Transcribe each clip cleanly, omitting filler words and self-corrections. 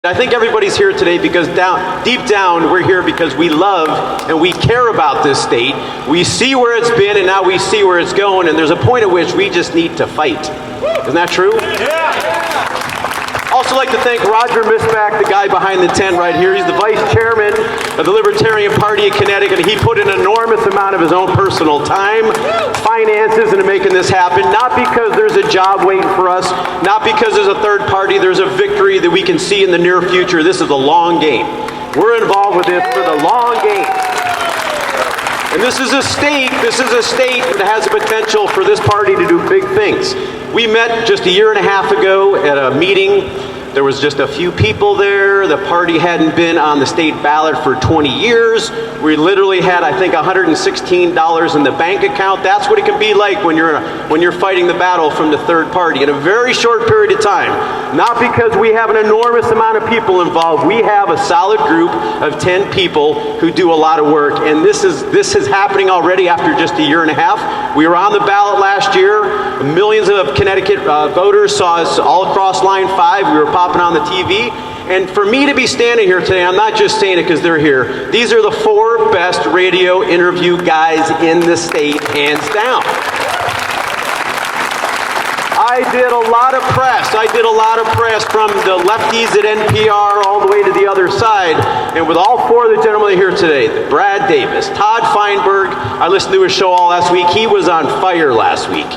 I think everybody's here today because deep down, we're here because we love and we care about this state. We see where it's been and now we see where it's going, and there's a point at which we just need to fight. Isn't that true? Yeah. Also like to thank Roger Misback, the guy behind the tent right here. He's the vice chairman of the Libertarian Party of Connecticut. He put an enormous amount of his own personal time, finances into making this happen, not because there's a job waiting for us, not because there's a third party, there's a victory that we can see in the near future. This is a long game. We're involved with this for the long game. And this is a state that has the potential for this party to do big things. We met just a year and a half ago at a meeting. There was just a few people there. The party hadn't been on the state ballot for 20 years. We literally had, I think, $116 in the bank account. That's what it can be like when you're fighting the battle from the third party in a very short period of time. Not because we have an enormous amount of people involved. We have a solid group of 10 people who do a lot of work, and this is happening already after just a year and a half. We were on the ballot last year. Millions of Connecticut voters saw us all across Line 5. We were popping on the TV. And for me to be standing here today, I'm not just saying it because they're here. These are the 4 best radio interview guys in the state, hands down. I did a lot of press. I did a lot of press from the lefties at NPR all the way to the other side. And with all 4 of the gentlemen here today, Brad Davis, Todd Feinberg, I listened to his show all last week. He was on fire last week.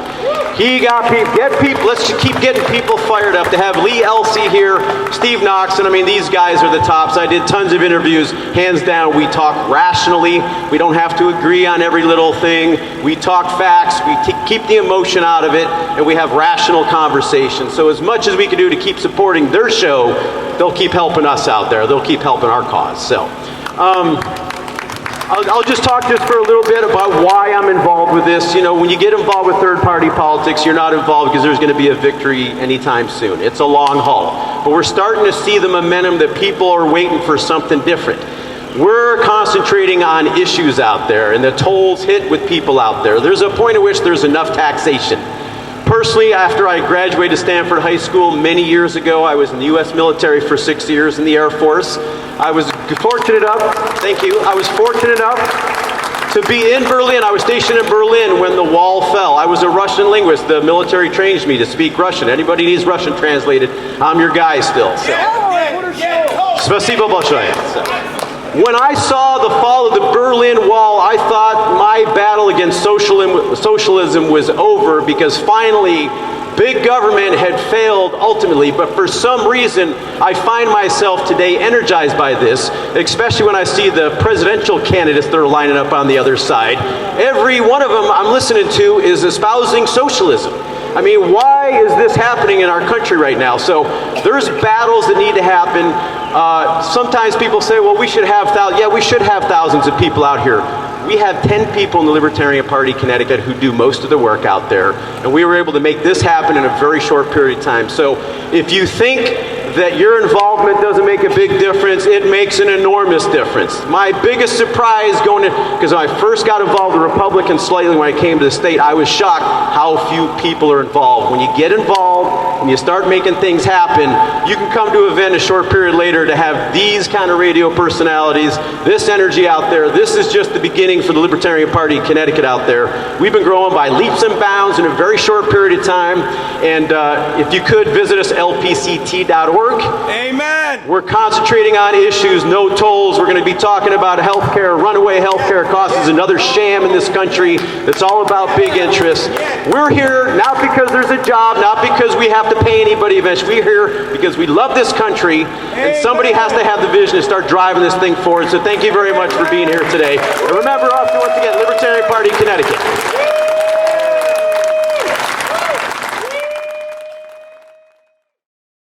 He got people, let's just keep getting people fired up. To have Lee Elsey here, Steve Knox, and I mean, these guys are the tops. I did tons of interviews. Hands down, we talk rationally. We don't have to agree on every little thing. We talk facts. We keep the emotion out of it, and we have rational conversations. So as much as we can do to keep supporting their show, they'll keep helping us out there. They'll keep helping our cause. So I'll just talk just for a little bit about why I'm involved with this. You know, when you get involved with third-party politics, you're not involved because there's going to be a victory anytime soon. It's a long haul. But we're starting to see the momentum that people are waiting for something different. We're concentrating on issues out there, and the tolls hit with people out there. There's a point at which there's enough taxation. Personally, after I graduated Stanford High School many years ago, I was in the U.S. military for 6 years in the Air Force. I was fortunate enough to be in Berlin. I was stationed in Berlin when the wall fell. I was a Russian linguist. The military trained me to speak Russian. Anybody needs Russian translated, I'm your guy still. So. Спасибо большое. When I saw the fall of the Berlin Wall, I thought my battle against socialism was over because finally big government had failed ultimately. But for some reason, I find myself today energized by this, especially when I see the presidential candidates that are lining up on the other side. Every one of them I'm listening to is espousing socialism. I mean, why is this happening in our country right now? So there's battles that need to happen. Sometimes people say, well, we should have thousands. Yeah, we should have thousands of people out here. We have 10 people in the Libertarian Party Connecticut who do most of the work out there, and we were able to make this happen in a very short period of time. So if you think that your involvement doesn't make a big difference, it makes an enormous difference. My biggest surprise going in, because when I first got involved in Republican slightly when I came to the state, I was shocked how few people are involved. When you get involved and you start making things happen, you can come to an event a short period later to have these kind of radio personalities, this energy out there. This is just the beginning for the Libertarian Party of Connecticut out there. We've been growing by leaps and bounds in a very short period of time, and if you could visit us, lpct.org. Amen. We're concentrating on issues, no tolls. We're going to be talking about healthcare. Runaway healthcare costs is another sham in this country. It's all about big interests. We're here not because there's a job, not because we have to pay anybody eventually. We're here because we love this country, and somebody has to have the vision to start driving this thing forward. So thank you very much for being here today. And remember, also, once again, Libertarian Party, Connecticut.